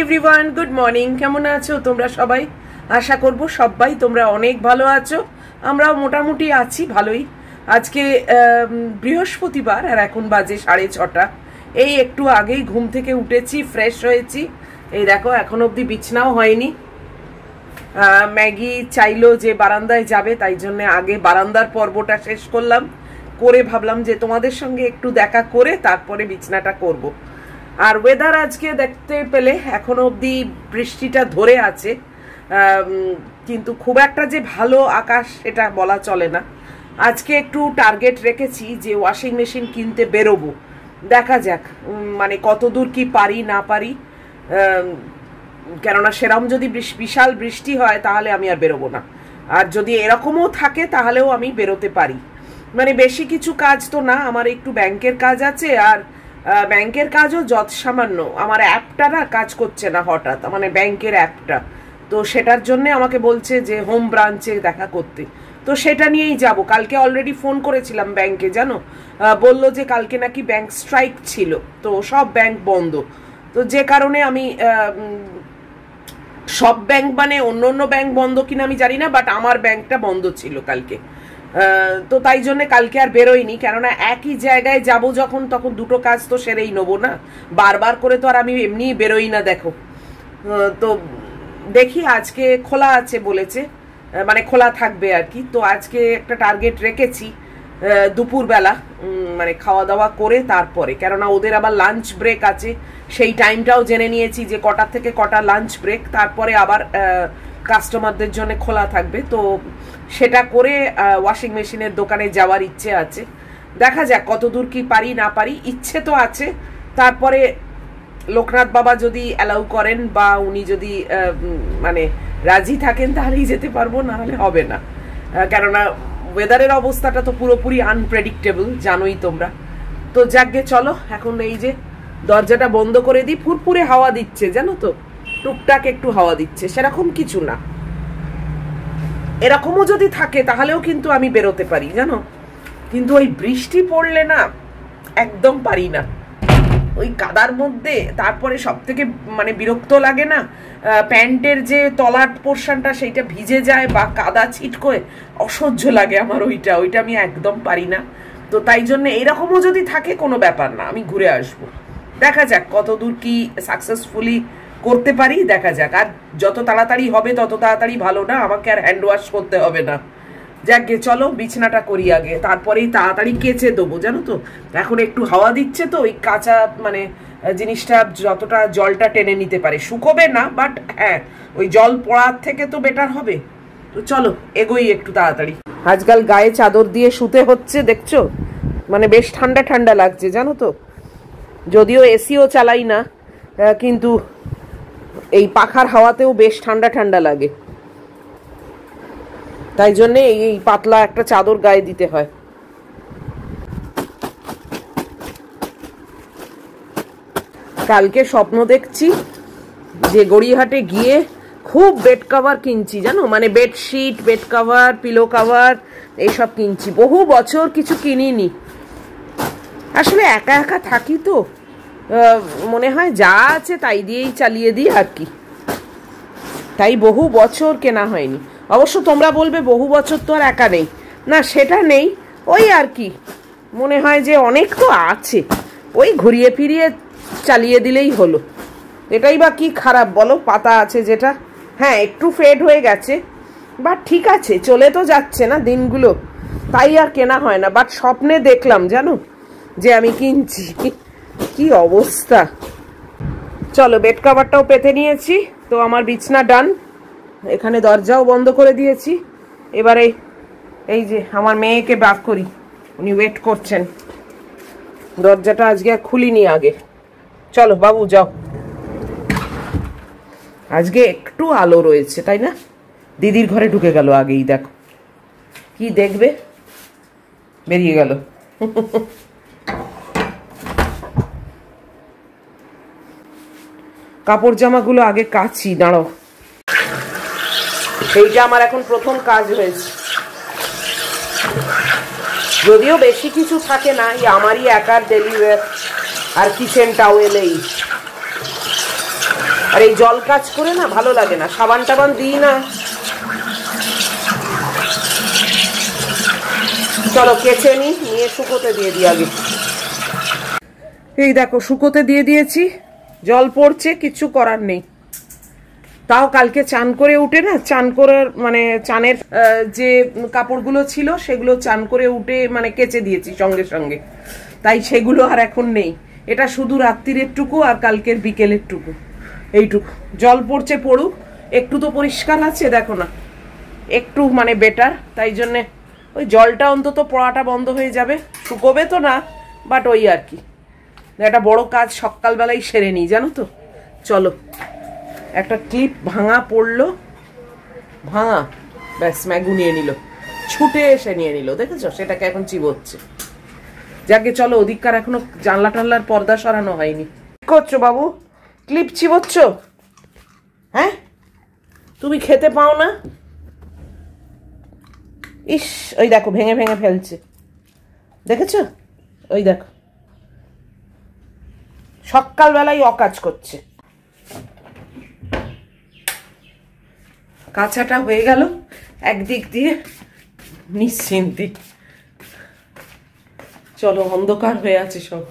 Everyone, good morning. কেমন আছো তোমরা সবাই? আশা করব সবাই তোমরা অনেক ভালো আছো। আমরাও মোটামুটি আছি ভালোই। আজকে বৃহস্পতিবার আর এখন বাজে 6:30। এই একটু আগেই ঘুম থেকে উঠেছি, ফ্রেশ হয়েছি। এই দেখো এখন অবধি বিছনাও হয়নি। ম্যাগি চাইলো যে বারান্দায় যাবে, তাই জন্য আগে বারান্দার পর্বটা শেষ করলাম, করে ভাবলাম যে তোমাদের সঙ্গে একটু দেখা করে তারপরে বিছনাটা করব। আর ওয়েদার আজকে দেখতে পেলে এখনো অবধি বৃষ্টিটা ধরে আছে, কিন্তু খুব একটা যে ভালো আকাশ এটা বলা চলে না। আজকে একটু টার্গেট রেখেছি যে ওয়াশিং মেশিন কিনতে বেরোবো, দেখা যাক মানে কত দূর কি পারি না পারি। কেননা সেরকম যদি বিশাল বৃষ্টি হয় তাহলে আমি আর বেরোবো না, আর যদি এরকমও থাকে তাহলেও আমি বেরোতে পারি। মানে বেশি কিছু কাজ তো না, আমার একটু ব্যাংকের কাজ আছে, আর ব্যাংকের কাজও যৎসামান্য। আমার অ্যাপটা না কাজ করছে না হঠাৎ, মানে ব্যাংকের অ্যাপটা, তো সেটার জন্য আমাকে বলছে যে হোম ব্রাঞ্চে দেখা করতে, তো সেটা নিয়েই যাব। কালকে অলরেডি ফোন করেছিলাম ব্যাংকে, জানো, বলল যে কালকে নাকি ব্যাংক স্ট্রাইক ছিল, তো সব ব্যাংক বন্ধ। তো যে কারণে আমি সব ব্যাংক মানে অন্য অন্য ব্যাংক বন্ধ কিনা আমি জানি না, বাট আমার ব্যাংকটা বন্ধ ছিল কালকে। তো তাই জন্য কালকে আর বেরোয়নি, কেননা একই জায়গায় যাব যখন, তখন দুটো কাজ তো সেরেই নেবো না, বারবার করে তো আর আমি এমনি বেরোই না। দেখো, তো দেখি আজকে খোলা আছে বলেছে, মানে খোলা থাকবে আর কি। তো আজকে একটা টার্গেট রেখেছি দুপুরবেলা, মানে খাওয়া দাওয়া করে তারপরে, কেননা ওদের আবার লাঞ্চ ব্রেক আছে, সেই টাইমটাও জেনে নিয়েছি যে কটা থেকে কটা লাঞ্চ ব্রেক, তারপরে আবার কাস্টমারদের জন্য খোলা থাকবে। তো সেটা করে ওয়াশিং মেশিনের দোকানে যাওয়ার ইচ্ছে আছে, দেখা যাক কত দূর কি পারি না পারি। ইচ্ছে তো আছে, তারপরে লোকনাথ বাবা যদি অ্যালাউ করেন বা উনি যদি মানে রাজি থাকেন তাহলেই যেতে পারবো, না হলে হবে না। কেননা ওয়েদারের অবস্থাটা তো পুরোপুরি আনপ্রেডিক্টেবল, জানোই তোমরা। তো যাকগে চলো, এখন এই যে দরজাটা বন্ধ করে দিই। ফুরফুরে হাওয়া দিচ্ছে, জানো তো, টুকটাক একটু হাওয়া দিচ্ছে, সেরকম কিছু না। এরকমও যদি থাকে তাহলেও কিন্তু আমি বেরোতে পারি, জানো, কিন্তু ওই বৃষ্টি পড়লে না একদম পারি না, ওই কাদার মধ্যে। তারপরে সব থেকে মানে বিরক্ত লাগে না, প্যান্টের যে তলার পোর্শনটা সেইটা ভিজে যায় বা কাদা ছিটকোয়, অসহ্য লাগে আমার ওইটা আমি একদম পারি না। তো তাই জন্য এইরকমও যদি থাকে কোনো ব্যাপার না, আমি ঘুরে আসবো। দেখা যাক কত দূর কি সাকসেসফুলি করতে পারি, দেখা যাক। আর যত তাড়াতাড়ি হবে তত তাড়াতাড়ি ভালো, না আমাকে আর হ্যান্ড ওয়াশ করতে হবে না। যাকগে চলো বিছনাটা করি আগে, তারপরেই তাড়াতাড়ি কেচে দেবো। জানো তো এখন একটু হাওয়া দিচ্ছে, তো ওই কাঁচা মানে জিনিসটা যতটা জলটা টেনে নিতে পারে, শুকোবে না, বাট হ্যাঁ ওই জল পড়ার থেকে তো বেটার হবে। তো চলো এগোই একটু তাড়াতাড়ি। আজকাল গায়ে চাদর দিয়ে শুতে হচ্ছে, দেখছো, মানে বেশ ঠান্ডা ঠান্ডা লাগছে, জানো তো। যদিও এসিও চালাই না, কিন্তু এই পাখার হাওয়াতেও বেশ ঠান্ডা ঠান্ডা লাগে, তাই জন্যে এই পাতলা একটা চাদর গায়ে দিতে হয়। কালকে স্বপ্ন দেখছি যে গড়িয়াহাটে গিয়ে খুব বেড কভার কিনছি, জানো, মানে bedsheet, bed cover, pillow cover এইসব কিনছি। বহু বছর কিছু কিনিনি, আসলে একা একা থাকি তো মনে হয় যা আছে তাই দিয়েই চালিয়ে দিই আর কি, তাই বহু বছর কেনা হয়নি। অবশ্য তোমরা বলবে বহু বছর তো আর একা নেই, না সেটা নেই, ওই আর কি মনে হয় যে অনেক তো আছে, ওই ঘুরিয়ে ফিরিয়ে চালিয়ে দিলেই হলো। এটাই বা কি খারাপ বলো, পাতা আছে যেটা, হ্যাঁ একটু ফেড হয়ে গেছে, বাট ঠিক আছে, চলে তো যাচ্ছে না দিনগুলো, তাই আর কেনা হয় না। বাট স্বপ্নে দেখলাম, জানো, যে আমি কিনছি, কি অবস্থা। চলো বেড কভারটাও পেতে নিয়েছি, তো আমার বিছনা ডান, এখানে দরজাও বন্ধ করে দিয়েছি। এবারে এই যে আমার মেয়েকে বাক করি, উনি ওয়েট করছেন। দরজাটা আজকে খুলিনি আগে, চলো বাবু যাও। আজকে একটু আলো রয়েছে, তাই না? দিদির ঘরে ঢুকে গেল আগেই, দেখো কি দেখবে, বেরিয়ে গেল। কাপড় জামাগুলো আগে কাচি, দাঁড়াও। সেইটা আমার এখন প্রথম কাজ হয়েছে, যদিও বেশি কিছু থাকে না, এই আমারই একার ডেলি ওয়্যার আর কিচেন টাওয়েলেই। আর এই জল কাজ করে না ভালো লাগে না, সাবান টাবান দিই না। চলো কেচে নিয়ে শুকোতে দিয়ে দিই আগে। এই দেখো শুকোতে দিয়ে দিয়েছি, জল পড়ছে, কিছু করার নেই। তাও কালকে চান করে উঠে না, চান করার মানে চানের যে কাপড়গুলো ছিল সেগুলো চান করে উঠে মানে কেচে দিয়েছি সঙ্গে সঙ্গে, তাই সেগুলো আর এখন নেই। এটা শুধু রাত্রির টুকু আর কালকের বিকেলের টুকু, এইটুকু। জল পড়ছে পড়ুক, একটু তো পরিষ্কার আছে দেখো না, একটু মানে বেটার। তাই জন্যে ওই জলটা অন্তত পড়াটা বন্ধ হয়ে যাবে, শুকোবে তো না, বাট ওই আর কি। একটা বড় কাজ সকালবেলায় সেরে নিই জানো তো। চলো, একটা ক্লিপ ভাঙা পড়লো, ভাঙা, ব্যাস ম্যাগু নিয়ে নিল, ছুটে এসে নিয়ে নিল, দেখেছো? সেটাকে এখন চিবোচ্ছে। যাকে চলো, ওদিককার এখনো জানলা টানলার পর্দা সরানো হয়নি। কি করছো বাবু? ক্লিপ চিবোচ্ছ? হ্যাঁ, তুমি খেতে পাও না? ইস, ওই দেখো ভেঙে ভেঙে ফেলছে, দেখেছো? ওই দেখো, সকালবেলায় অকাজ করছে। কাঁচাটা হয়ে গেল একদিক দিয়ে নিশ্চিন্তি। চলো, অন্ধকার হয়ে আছে সব।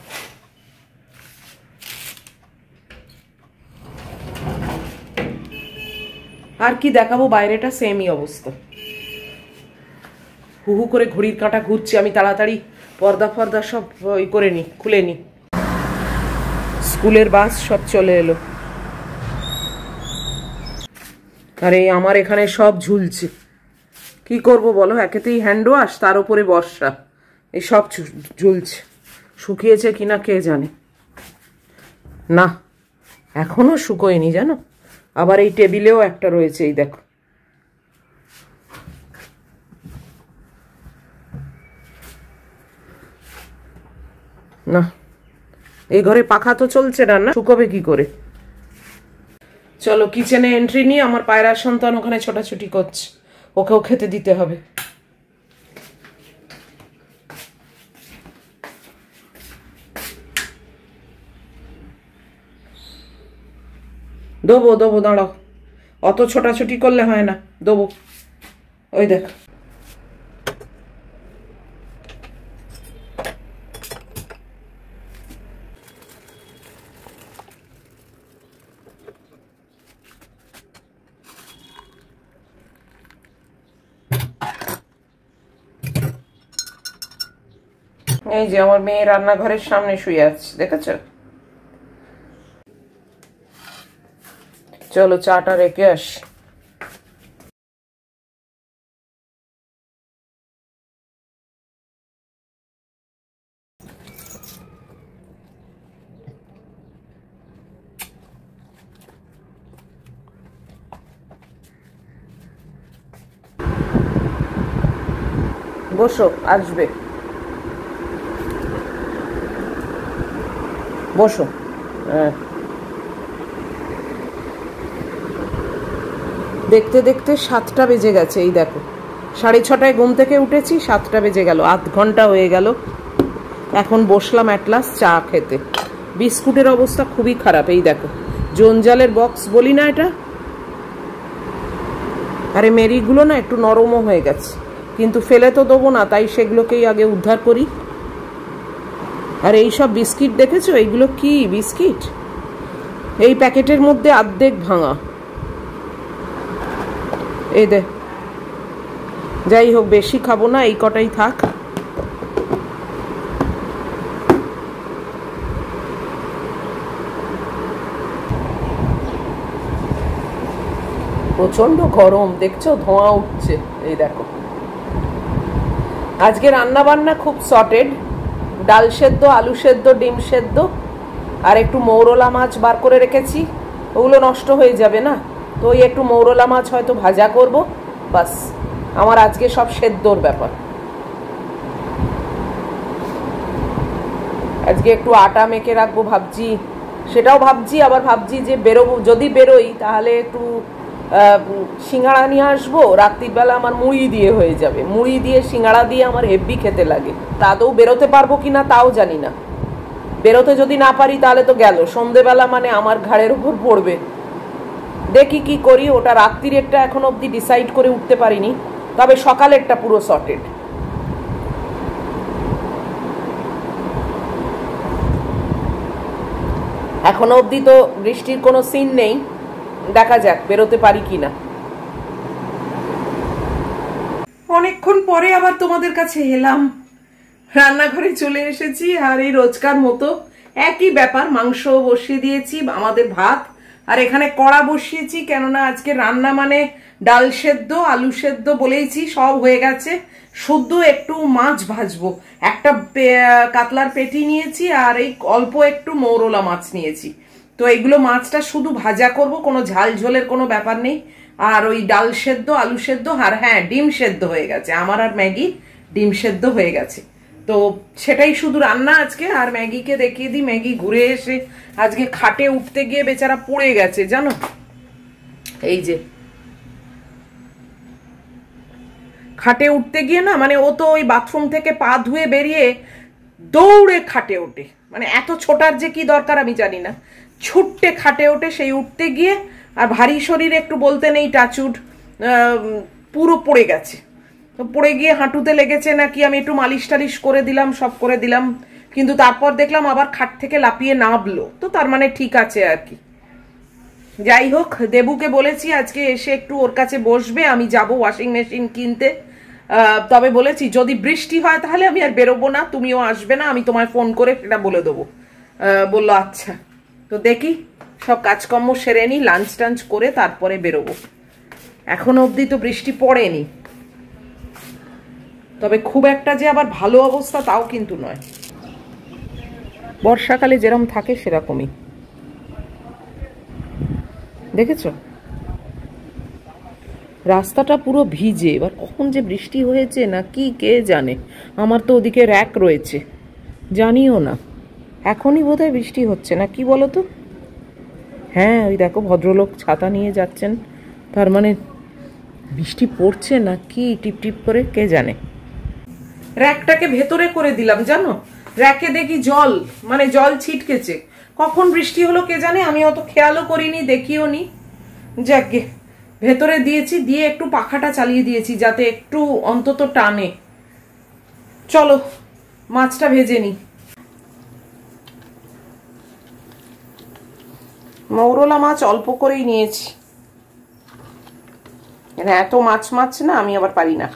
আর কি দেখাবো, বাইরেটা সেমই অবস্থা। হু হু করে ঘড়ির কাঁটা ঘুরছে, আমি তাড়াতাড়ি পর্দা ফর্দা সব ওই করে নি, খুলে নি। স্কুলের বাস সব চলে এলো, আরে আমার এখানে সব ঝুলছে। কি করব বলো, একেতেই হ্যান্ড ওয়াশ, তার উপরে বর্ষা, এই সব ঝুলছে। শুকিয়েছে কিনা কে জানে। না, এখনো শুকোয়নি জানো। আবার এই টেবিলেও একটা রয়েছে, এই দেখো। না, এই ঘরে পাখা তো চলছে না, না শুকোবে কি করে। চলো কিচেনে এন্ট্রি নিয়ে, আমার পায়রার সন্তান ওখানে ছোটাছুটি করছে, ওকেও খেতে দিতে হবে। দেবো দেবো, দাঁড়াও, অত ছোটাছুটি করলে হয় না, দেবো। ওই দেখ, এই যে আমার মেয়ে রান্নাঘরের সামনে শুয়ে আছে, দেখেছো? চলো চাটা রেখে আসি। বসো, আসবে, বসো। হ্যাঁ, দেখতে দেখতে 7টা বেজে গেছে। এই দেখো, 6:30 ঘুম থেকে উঠেছি, 7টা বেজে গেল, আধ ঘন্টা হয়ে গেল। এখন বসলাম অ্যাটলাস চা খেতে। বিস্কুটের অবস্থা খুবই খারাপ, এই দেখো, জঞ্জালের বক্স বলি না এটা। আরে মেরিগুলো না একটু নরমও হয়ে গেছে, কিন্তু ফেলে তো দেবো না, তাই সেগুলোকেই আগে উদ্ধার করি। আর এই সব বিস্কিট দেখেছো, এইগুলো কি বিস্কিট? এই প্যাকেটের মধ্যে অর্ধেক ভাঙা। এই দে, যাই হোক বেশি খাবো না, এই কটাই থাক। প্রচন্ড গরম, দেখছো ধোঁয়া উঠছে, এই দেখো। আজকে রান্না বান্না খুব সর্টেড, ডাল সেদ্ধ, আলু সেদ্ধ, ডিম সেদ্ধ, আর একটু মৌরলা মাছ বার করে রেখেছি। ওগুলো নষ্ট হয়ে যাবে না, তো ওই একটু মৌরলা মাছ হয়তো ভাজা করব, বাস। আমার আজকে সব সেদ্ধর ব্যাপার। আজকে একটু আটা মেখে রাখবো ভাবছি, সেটাও ভাবছি। আবার ভাবছি যে বেরোবো, যদি বেরোই তাহলে একটু সিঙ্গাড়া নিয়ে আসবো। রাত্রিবেলা আমার মুড়ি দিয়ে হয়ে যাবে, মুড়ি দিয়ে সিঙ্গাড়া দিয়ে আমার হেভি খেতে লাগে। তা আদৌ বেরোতে পারবো কিনা তাও জানি না। বেরোতে যদি না পারি তাহলে তো গেল, সন্ধেবেলা মানে আমার ঘাড়ের উপর পড়বে দেখি কি করি। ওটা রাত্রিরেরটা এখন অবধি ডিসাইড করে উঠতে পারিনি, তবে সকালেরটা পুরো সর্টেড। এখনো অবধি তো বৃষ্টির কোনো সিন নেই, দেখা যাক বেরোতে পারি কিনা। অনেকক্ষণ পরে আবার তোমাদের কাছে এলাম, রান্নাঘরে চলে এসেছি। আর এই রোজকার মতো একই ব্যাপার, মাংস বসিয়ে দিয়েছি, আমাদের ভাত, আর এখানে কড়া বসিয়েছি, কেননা আজকে রান্না মানে ডাল সেদ্ধ আলু সেদ্ধ বলেইছি, সব হয়ে গেছে, শুদ্ধ একটু মাছ ভাজবো। একটা কাতলার পেটি নিয়েছি আর এই অল্প একটু মৌরলা মাছ নিয়েছি। তো এগুলো মাছটা শুধু ভাজা করব, কোনো ঝাল ঝোলের কোনো ব্যাপার নেই। আর ওই ডাল সেদ্ধ আলু সেদ্ধ, আর হ্যাঁ ডিম সেদ্ধ হয়ে গেছে আমার, আর ম্যাগি ডিম সেদ্ধ হয়ে গেছে। তো সেটাই শুধু রান্না আজকে। আর ম্যাগিকে দেখিয়ে দিই, ম্যাগি ঘুরে এসে আজকে খাটে উঠতে গিয়ে বেচারা পড়ে গেছে জানো। এই যে খাটে উঠতে গিয়ে না, মানে ও তো ওই বাথরুম থেকে পা ধুয়ে বেরিয়ে দৌড়ে খাটে ওঠে, মানে এত ছোটার যে কি দরকার আমি জানি না, ছুট্টে খাটে ওঠে। সেই উঠতে গিয়ে আর ভারী শরীর একটু বলতে নেই, টাচুট পুরো পড়ে গেছে। তো পড়ে গিয়ে হাঁটুতে লেগেছে নাকি, আমি একটু মালিশ টালিশ করে দিলাম, সব করে দিলাম, কিন্তু তারপর দেখলাম আবার খাট থেকে লাফিয়ে নামলো, তো তার মানে ঠিক আছে আর কি। যাই হোক, দেবুকে বলেছি আজকে এসে একটু ওর কাছে বসবে, আমি যাব ওয়াশিং মেশিন কিনতে। তবে বলেছি যদি বৃষ্টি হয় তাহলে আমি আর বেরোবো না, তুমিও আসবে না, আমি তোমায় ফোন করে সেটা বলে দেবো। বললো আচ্ছা। তো দেখি সব কাজকর্ম সেরে নি, লাঞ্চ টাঞ্চ করে তারপরে বেরোবো। এখনো অবধি তো বৃষ্টি পড়েনি, তবে খুব একটা যে আবার ভালো অবস্থা তাও কিন্তু নয়, বর্ষাকালে যেরকম থাকে সেরকমই। দেখেছো রাস্তাটা পুরো ভিজে, এবার কখন যে বৃষ্টি হয়েছে না কি কে জানে। আমার তো ওদিকে র্যাক রয়েছে, জানিও না এখনই বোধহয় বৃষ্টি হচ্ছে না, কি বলো তো। হ্যাঁ ওই দেখো ভদ্রলোক ছাতা নিয়ে যাচ্ছেন, তার মানে বৃষ্টি পড়ছে না কি টিপ টিপ করে, কে জানে। র্যাকটাকে ভেতরে করে দিলাম জানো, র্যাকে দেখি জল, মানে জল ছিটকেছে, কখন বৃষ্টি হলো কে জানে, আমি অত খেয়ালও করিনি, দেখিও নি। যাকে ভেতরে দিয়েছি, দিয়ে একটু পাখাটা চালিয়ে দিয়েছি যাতে একটু অন্তত টানে। চলো মাছটা ভেজে নি। মৌরলা মাছ অল্প করেই নিয়েছি, এত মাছ মাছ না আমি আবার পারি না।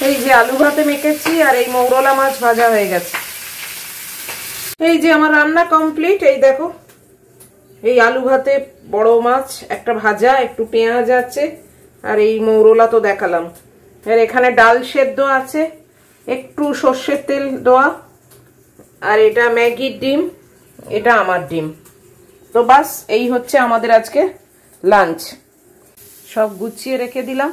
এই যে আলু ভাতে মেখেছি আর এই মৌরলা মাছ ভাজা হয়ে গেছে। এই যে আমার রান্না কমপ্লিট। এই দেখো এই আলু ভাতে বড় মাছ একটা ভাজা, একটু পেঁয়াজ আছে, আর এই মৌরলা তো দেখালাম। আর এখানে ডাল সেদ্ধ আছে, একটু সর্ষের তেল দেওয়া, আর এটা ম্যাগির ডিম, এটা আমার ডিম। তো বাস এই হচ্ছে আমাদের আজকে লাঞ্চ। সব গুছিয়ে রেখে দিলাম।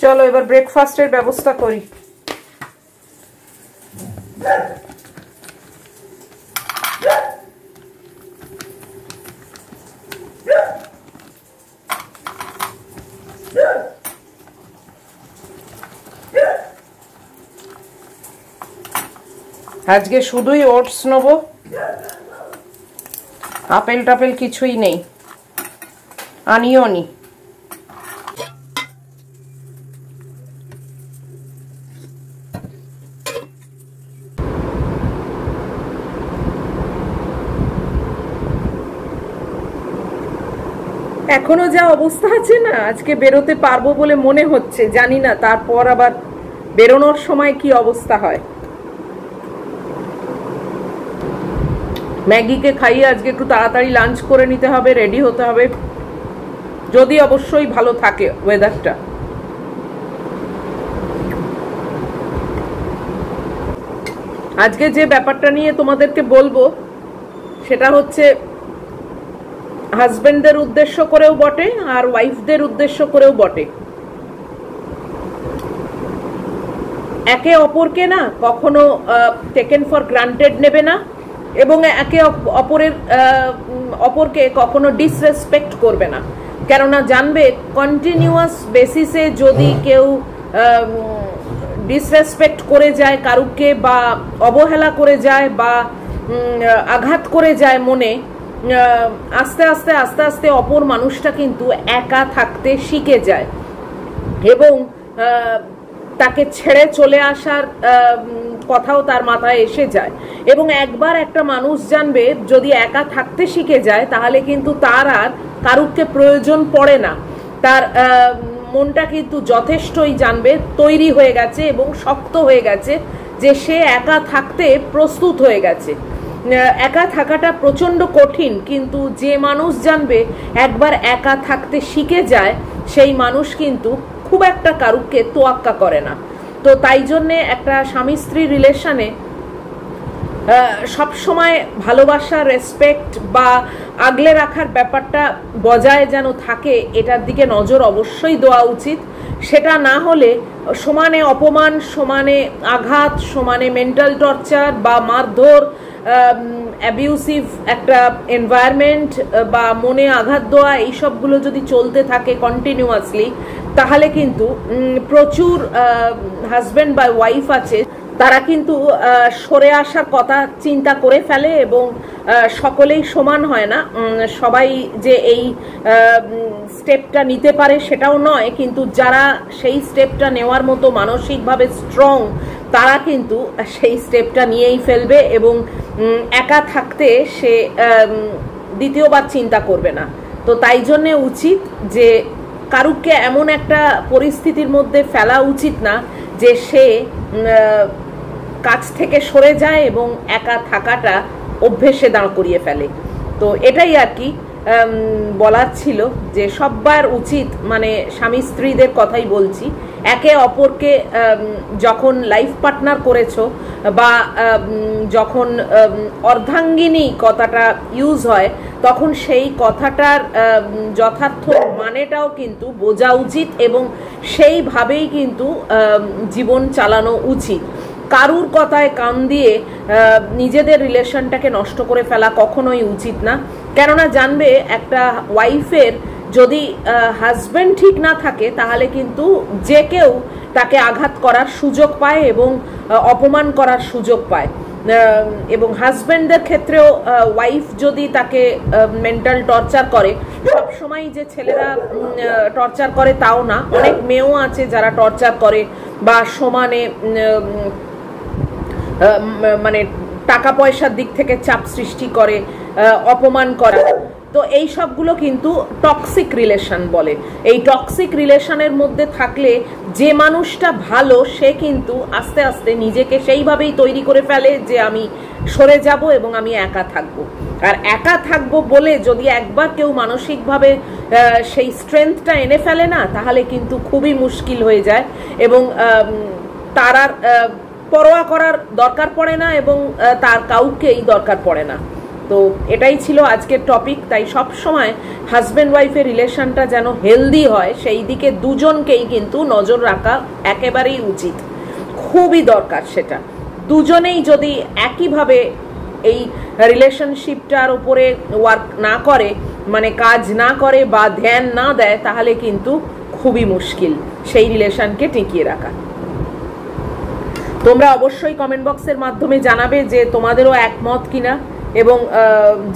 চলো এবার ব্রেকফাস্টের ব্যবস্থা করি। আজকে শুধুই ওটস নেবো, আপেল টাপেল কিছুই নেই, আনিও নি। এখনো যা অবস্থা আছে না, আজকে বেরোতে পারবো বলে মনে হচ্ছে, জানি না তারপর আবার বেরোনোর সময় কি অবস্থা হয়। ম্যাগিকে খাইয়ে আজকে একটু তাড়াতাড়ি লাঞ্চ করে নিতে হবে, রেডি হতে হবে, যদি অবশ্যই ভালো থাকে ওয়েদারটা। আজকে যে ব্যাপারটা নিয়ে তোমাদেরকে বলবো সেটা হচ্ছে হাজবেন্ডদের উদ্দেশ্য করেও বটে আর ওয়াইফদের উদ্দেশ্য করেও বটে। একে অপরকে না কখনো টেকেন ফর গ্রান্টেড নেবে না এবং একে অপরকে কখনো ডিসরেসপেক্ট করবে না। কেননা জানবে কন্টিনিউয়াস বেসিসে যদি কেউ ডিসরেসপেক্ট করে যায় কারুকে বা অবহেলা করে যায় বা আঘাত করে যায় মনে, আস্তে আস্তে আস্তে আস্তে অপর মানুষটা কিন্তু একা থাকতে শিখে যায় এবং তাকে ছেড়ে চলে আসার কথাও তার মাথায় এসে যায়। এবং একবার একটা মানুষ জানবে যদি একা থাকতে শিখে যায় তাহলে কিন্তু তার আর কারুকে প্রয়োজন পড়ে না, তার মনটা কিন্তু যথেষ্টই জানবে তৈরি হয়ে গেছে এবং শক্ত হয়ে গেছে যে সে একা থাকতে প্রস্তুত হয়ে গেছে। একা থাকাটা প্রচন্ড কঠিন, কিন্তু যে মানুষ জানবে একবার একা থাকতে শিখে যায় সেই মানুষ কিন্তু খুব একটা কারুকে তোয়াক্কা করে না। তো তাই জন্যে একটা স্বামী স্ত্রী রিলেশনে সবসময় ভালোবাসা, রেসপেক্ট বা আগলে রাখার ব্যাপারটা বজায় যেন থাকে, এটার দিকে নজর অবশ্যই দেওয়া উচিত। সেটা না হলে সমানে অপমান, সমানে আঘাত, সমানে মেন্টাল টর্চার বা মারধর, অ্যাবিউসিভ একটা এনভায়রনমেন্ট বা মনে আঘাত দেওয়া, এইসবগুলো যদি চলতে থাকে কন্টিনিউয়াসলি তাহলে কিন্তু প্রচুর হাজব্যান্ড বা ওয়াইফ আছে তারা কিন্তু সরে আসার কথা চিন্তা করে ফেলে এবং সকলেই সমান হয় না। সবাই যে এই স্টেপটা নিতে পারে সেটাও নয়, কিন্তু যারা সেই স্টেপটা নেওয়ার মতো মানসিকভাবে স্ট্রং তারা কিন্তু সেই স্টেপটা নিয়েই ফেলবে এবং একা থাকতে সে দ্বিতীয়বার চিন্তা করবে না। তো তাই জন্যে উচিত যে কারুকে এমন একটা পরিস্থিতির মধ্যে ফেলা উচিত না যে সে কাছ থেকে সরে যায় এবং একা থাকাটা অভ্যেসে দাঁড় করিয়ে ফেলে। তো এটাই আর কি বলার ছিল যে সবার উচিত, মানে স্বামী স্ত্রীদের কথাই বলছি, একে অপরকে যখন লাইফ পার্টনার করেছো বা যখন অর্ধাঙ্গিনী কথাটা ইউজ হয় তখন সেই কথাটার যথার্থ মানেটাও কিন্তু বোঝা উচিত এবং সেইভাবেই কিন্তু জীবন চালানো উচিত। কারুর কথায় কান দিয়ে নিজেদের রিলেশনটাকে নষ্ট করে ফেলা কখনোই উচিত না। কেননা জানবে একটা ওয়াইফের যদি হাজব্যান্ড ঠিক না থাকে তাহলে কিন্তু যে কেউ তাকে আঘাত করার সুযোগ পায় এবং অপমান করার সুযোগ পায়। এবং হাজব্যান্ডদের ক্ষেত্রেও ওয়াইফ যদি তাকে মেন্টাল টর্চার করে, সবসময় যে ছেলেরা টর্চার করে তাও না, অনেক মেয়েও আছে যারা টর্চার করে বা সমানে মানে টাকা পয়সার দিক থেকে চাপ সৃষ্টি করে, অপমান করা। তো এই সবগুলো কিন্তু টক্সিক রিলেশন বলে। এই টক্সিক রিলেশনের মধ্যে থাকলে যে মানুষটা ভালো সে কিন্তু আস্তে আস্তে নিজেকে সেইভাবেই তৈরি করে ফেলে যে আমি সরে যাব এবং আমি একা থাকবো। আর একা থাকবো বলে যদি একবার কেউ মানসিকভাবে সেই স্ট্রেংথটা এনে ফেলে না তাহলে কিন্তু খুবই মুশকিল হয়ে যায় এবং তার আর পরোয়া করার দরকার পড়ে না এবং তার কাউকেই দরকার পড়ে না। তো এটাই ছিল আজকের টপিক। তাই সব সময় হাজব্যান্ড ওয়াইফের রিলেশনটা যেন হেলদি হয় সেই দিকে দুজনকেই কিন্তু নজর রাখা একেবারেই উচিত, খুবই দরকার। সেটা দুজনেই যদি একইভাবে এই রিলেশনশিপটার উপরে ওয়ার্ক না করে, মানে কাজ না করে বা ধ্যান না দেয়, তাহলে কিন্তু খুবই মুশকিল সেই রিলেশনকে টিকিয়ে রাখা। তোমরা অবশ্যই কমেন্ট বক্সের মাধ্যমে জানাবে যে তোমাদেরও একমত কিনা এবং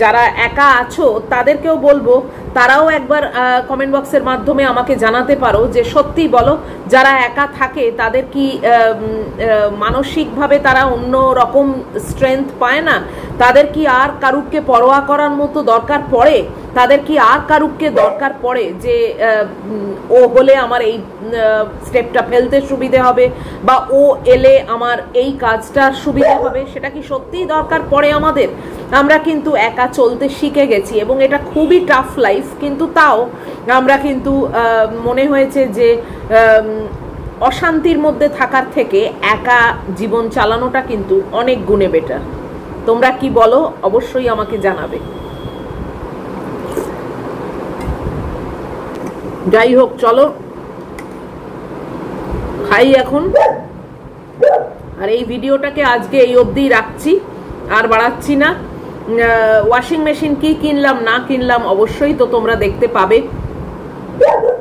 যারা একা আছো তাদেরকেও বলবো তারাও একবার কমেন্ট বক্সের মাধ্যমে আমাকে জানাতে পারো যে সত্যি বলো যারা একা থাকে তাদের কি মানসিকভাবে তারা অন্য রকম স্ট্রেংথ পায় না, তাদের কি আর কারুকে পরোয়া করার মতো দরকার পড়ে, তাদের কি আর কারুককে দরকার পড়ে যে ও হলে আমার এই স্টেপটা ফেলতে সুবিধে হবে বা ও এলে আমার এই কাজটার সুবিধা হবে, সেটা কি সত্যিই দরকার পড়ে আমাদের? আমরা কিন্তু একা চলতে শিখে গেছি এবং এটা খুবই টাফ লাইফ, কিন্তু তাও আমরা কিন্তু মনে হয়েছে যে অশান্তির মধ্যে থাকার থেকে একা জীবন চালানোটা কিন্তু অনেক গুণে বেটার। তোমরা কি বলো অবশ্যই আমাকে জানাবে। যাই হোক, চলো খাই এখন। আর এই ভিডিওটাকে আজকে এই অবধি রাখছি, আর বাড়াচ্ছি না। ওয়াশিং মেশিন কি কিনলাম না কিনলাম অবশ্যই তো তোমরা দেখতে পাবে।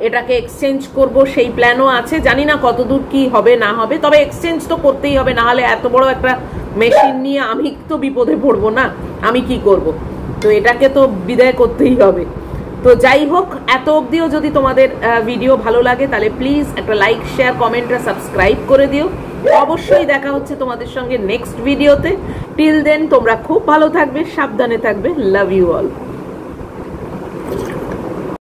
এটাকে এক্সচেঞ্জ করব সেই প্ল্যানও আছে, জানি না কতদূর কি হবে না হবে, তবে এক্সচেঞ্জ তো করতেই হবে, না হলে এত বড় একটা মেশিন নিয়ে আমি তো বিপদে পড়বো না, আমি কি করব? তো এটাকে তো বিদায় করতেই হবে। তো যাই হোক, এত অবধিও যদি তোমাদের ভিডিও ভালো লাগে তাহলে প্লিজ একটা লাইক, শেয়ার, কমেন্ট আর সাবস্ক্রাইব করে দিও। অবশ্যই দেখা হচ্ছে তোমাদের সঙ্গে নেক্সট ভিডিওতে। টিল দেন তোমরা খুব ভালো থাকবে, সাবধানে থাকবে। Love you all.